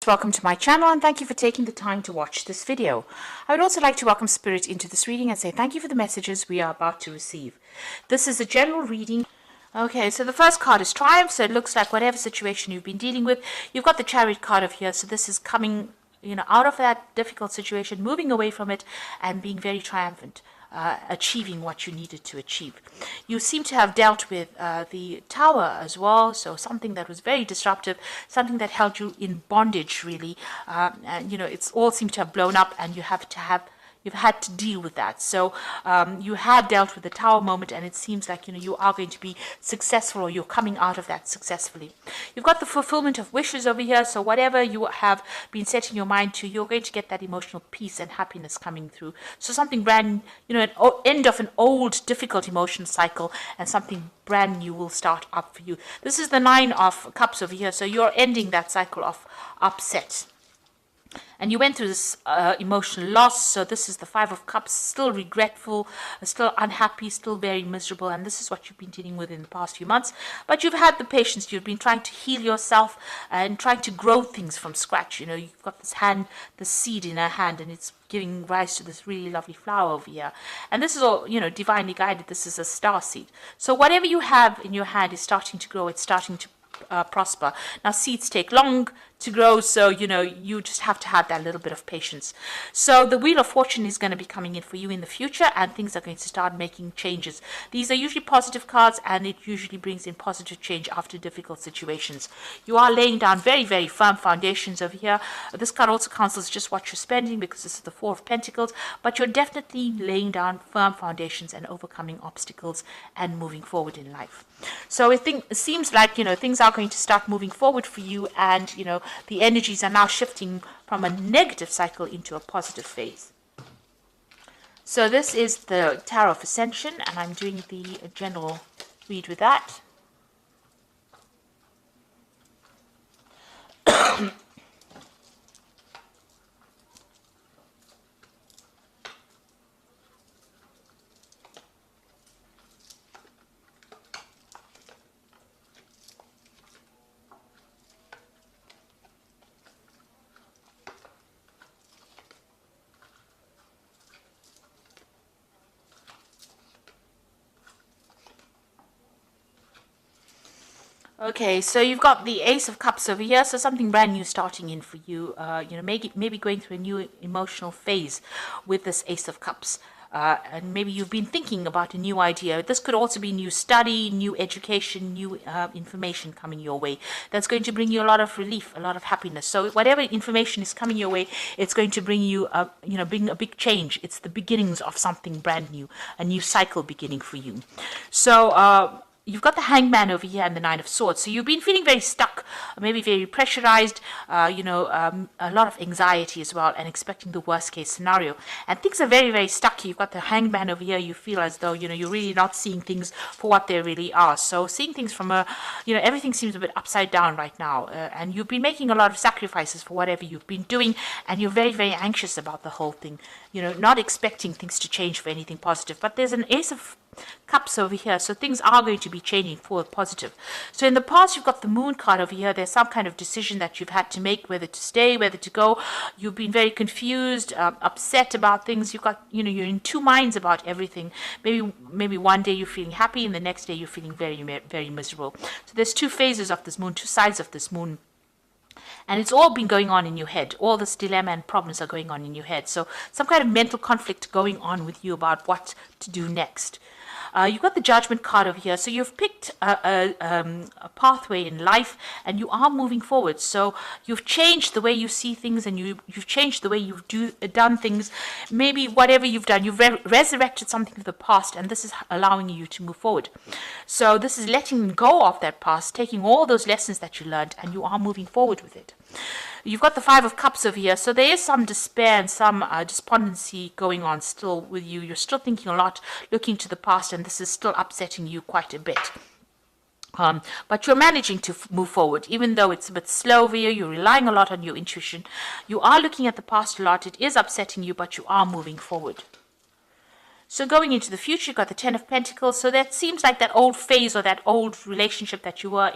Welcome to my channel and thank you for taking the time to watch this video. I would also like to welcome Spirit into this reading and say thank you for the messages we are about to receive. This is a general reading. Okay, so the first card is Triumph, so it looks like whatever situation you've been dealing with, you've got the Chariot card of here, so this is coming, out of that difficult situation, moving away from it and being very triumphant. Achieving what you needed to achieve. You seem to have dealt with the Tower as well, so something that was very disruptive, something that held you in bondage really, and it's all seemed to have blown up, and you've had to deal with that. So you have dealt with the Tower moment, and it seems like you are going to be successful, or you're coming out of that successfully. You've got the fulfillment of wishes over here, so whatever you have been setting your mind to, you're going to get that emotional peace and happiness coming through. So something brand, an end of an old difficult emotion cycle, and something brand new will start up for you. This is the Nine of Cups over here, so you're ending that cycle of upset. And you went through this emotional loss, so this is the Five of Cups, still regretful, still unhappy, still very miserable, and this is what you've been dealing with in the past few months. But you've had the patience, you've been trying to heal yourself and trying to grow things from scratch. You've got the seed in her hand, and it's giving rise to this really lovely flower over here. And this is all, divinely guided. This is a star seed. So whatever you have in your hand is starting to grow, it's starting to prosper. Now seeds take long to grow, so you just have to have that little bit of patience. So the Wheel of Fortune is going to be coming in for you in the future, and things are going to start making changes. These are usually positive cards, and it usually brings in positive change after difficult situations. You are laying down very, very firm foundations over here. This card also counsels just what you're spending, because this is the Four of Pentacles, but you're definitely laying down firm foundations and overcoming obstacles and moving forward in life. So it seems like things are going to start moving forward for you, and the energies are now shifting from a negative cycle into a positive phase. So this is the Tarot of Ascension, and I'm doing the general read with that. Okay, so you've got the Ace of Cups over here, so something brand new starting in for you. Maybe going through a new emotional phase with this Ace of Cups. And maybe you've been thinking about a new idea. This could also be new study, new education, new information coming your way. That's going to bring you a lot of relief, a lot of happiness. So whatever information is coming your way, it's going to bring you, bring a big change. It's the beginnings of something brand new, a new cycle beginning for you. So you've got the Hangman over here and the Nine of Swords. So you've been feeling very stuck, maybe very pressurized, a lot of anxiety as well, and expecting the worst case scenario. And things are very, very stuck. You've got the Hangman over here. You feel as though, you're really not seeing things for what they really are. So seeing things from everything seems a bit upside down right now. And you've been making a lot of sacrifices for whatever you've been doing, and you're very, very anxious about the whole thing. Not expecting things to change for anything positive. But there's an Ace of Cups over here, so things are going to be changing for the positive. So in the past, you've got the Moon card over here. There's some kind of decision that you've had to make, whether to stay, whether to go. You've been very confused, upset about things. You've got, you're in two minds about everything. Maybe one day you're feeling happy, and the next day you're feeling very, very miserable. So there's two phases of this Moon, two sides of this Moon. And it's all been going on in your head. All this dilemma and problems are going on in your head. So some kind of mental conflict going on with you about what to do next. You've got the Judgment card over here. So you've picked a pathway in life, and you are moving forward. So you've changed the way you see things, and you've changed the way you've done things. Maybe whatever you've done, you've resurrected something of the past, and this is allowing you to move forward. So this is letting go of that past, taking all those lessons that you learned, and you are moving forward with it. You've got the Five of Cups over here, so there is some despair and some despondency going on still with you. You're still thinking a lot, looking to the past, and this is still upsetting you quite a bit. But you're managing to move forward, even though it's a bit slow over here. You're relying a lot on your intuition. You are looking at the past a lot. It is upsetting you, but you are moving forward. So going into the future, you've got the Ten of Pentacles. So that seems like that old phase or that old relationship that you were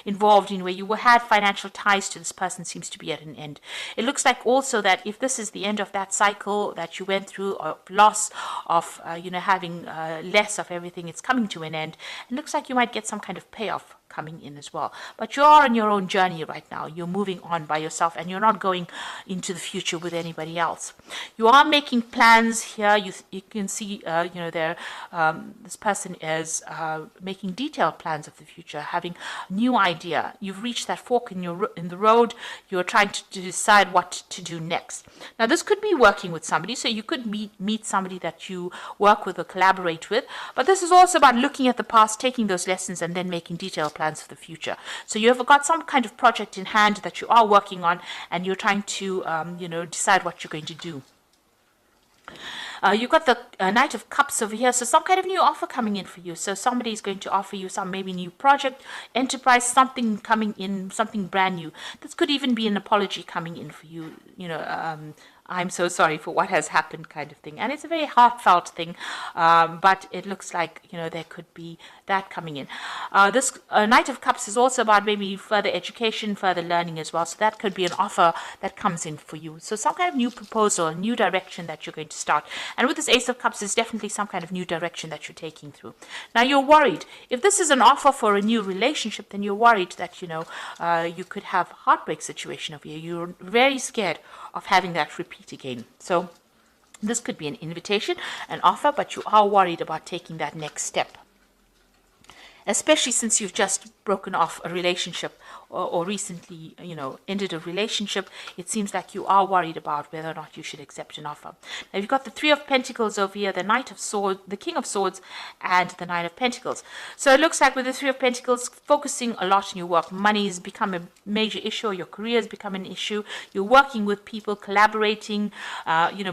involved in, where you had financial ties to this person, seems to be at an end. It looks like also that if this is the end of that cycle that you went through, of loss of, having less of everything, it's coming to an end. It looks like you might get some kind of payoff coming in as well. But you're on your own journey right now. You're moving on by yourself, and you're not going into the future with anybody else. You are making plans here. You can see, there this person is making detailed plans of the future, having a new idea. You've reached that fork in the road. You're trying to decide what to do next. Now, this could be working with somebody, so you could meet somebody that you work with or collaborate with. But this is also about looking at the past, taking those lessons, and then making detailed plans for the future. So you have got some kind of project in hand that you are working on, and you're trying to, decide what you're going to do. You've got the Knight of Cups over here, so some kind of new offer coming in for you. So somebody is going to offer you some maybe new project, enterprise, something coming in, something brand new. This could even be an apology coming in for you, I'm so sorry for what has happened kind of thing. And it's a very heartfelt thing, but it looks like, there could be that coming in. This Knight of Cups is also about maybe further education, further learning as well. So that could be an offer that comes in for you. So some kind of new proposal, a new direction that you're going to start. And with this Ace of Cups, it's definitely some kind of new direction that you're taking through. Now, you're worried. If this is an offer for a new relationship, then you're worried that, you could have a heartbreak situation over here. You're very scared of having that repeat again. So this could be an invitation, an offer, but you are worried about taking that next step, especially since you've just broken off a relationship or recently, ended a relationship. It seems like you are worried about whether or not you should accept an offer. Now, you've got the Three of Pentacles over here, the Knight of Swords, the King of Swords, and the Nine of Pentacles. So it looks like with the Three of Pentacles, focusing a lot on your work. Money has become a major issue, or your career has become an issue. You're working with people, collaborating,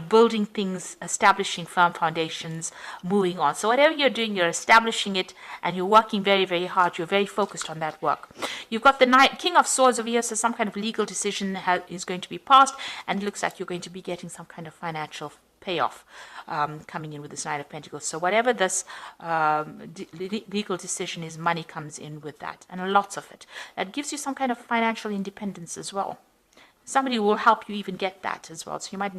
building things, establishing firm foundations, moving on. So whatever you're doing, you're establishing it, and you're working very, very hard. You're very focused on that work. You've got the King of Swords over here, so some kind of legal decision is going to be passed, and it looks like you're going to be getting some kind of financial payoff coming in with this Knight of Pentacles. So whatever this legal decision is, money comes in with that, and lots of it. That gives you some kind of financial independence as well. Somebody will help you even get that as well. So you might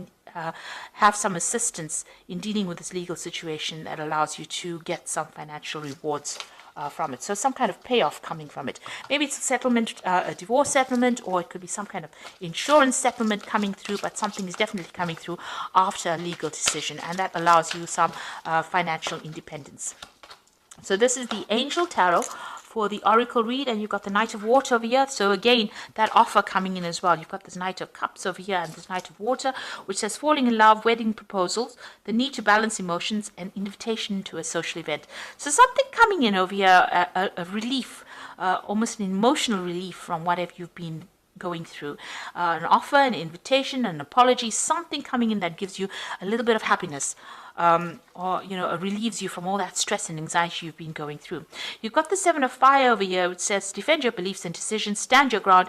have some assistance in dealing with this legal situation that allows you to get some financial rewards from it. So some kind of payoff coming from it. Maybe it's a settlement, a divorce settlement, or it could be some kind of insurance settlement coming through, but something is definitely coming through after a legal decision, and that allows you some financial independence. So this is the Angel Tarot for the Oracle read, and you've got the Knight of Water over here. So again, that offer coming in as well. You've got this Knight of Cups over here and this Knight of Water, which says falling in love, wedding proposals, the need to balance emotions, and invitation to a social event. So something coming in over here, a relief, almost an emotional relief from whatever you've been going through. An offer, an invitation, an apology, something coming in that gives you a little bit of happiness. Or relieves you from all that stress and anxiety you've been going through. You've got the Seven of Fire over here, which says defend your beliefs and decisions, stand your ground,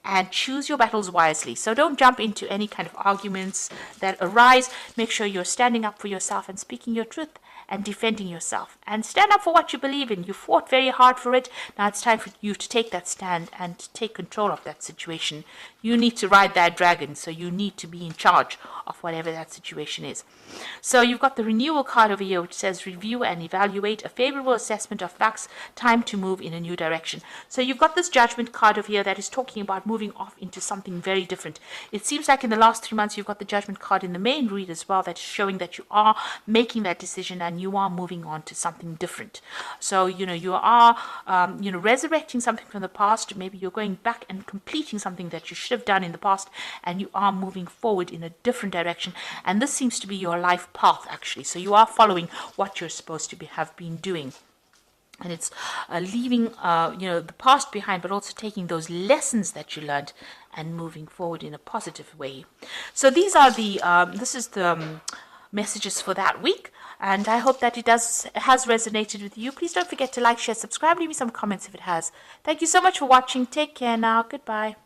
and choose your battles wisely. So don't jump into any kind of arguments that arise. Make sure you're standing up for yourself and speaking your truth and defending yourself, and stand up for what you believe in. You fought very hard for it. Now it's time for you to take that stand and take control of that situation. You need to ride that dragon, so you need to be in charge of whatever that situation is. So you've got the renewal card over here, which says review and evaluate, a favorable assessment of facts, time to move in a new direction. So you've got this judgment card over here that is talking about moving off into something very different. It seems like in the last 3 months you've got the judgment card in the main read as well, that's showing that you are making that decision and you are moving on to something different. So you are resurrecting something from the past. Maybe you're going back and completing something that you should have done in the past, and you are moving forward in a different direction, and this seems to be your life path actually. So you are following what you're supposed to have been doing, and it's leaving the past behind, but also taking those lessons that you learned and moving forward in a positive way. So these are the this is the messages for that week, and I hope that it has resonated with you. Please don't forget to like, share, subscribe, leave me some comments if it has. Thank you so much for watching. Take care now. Goodbye.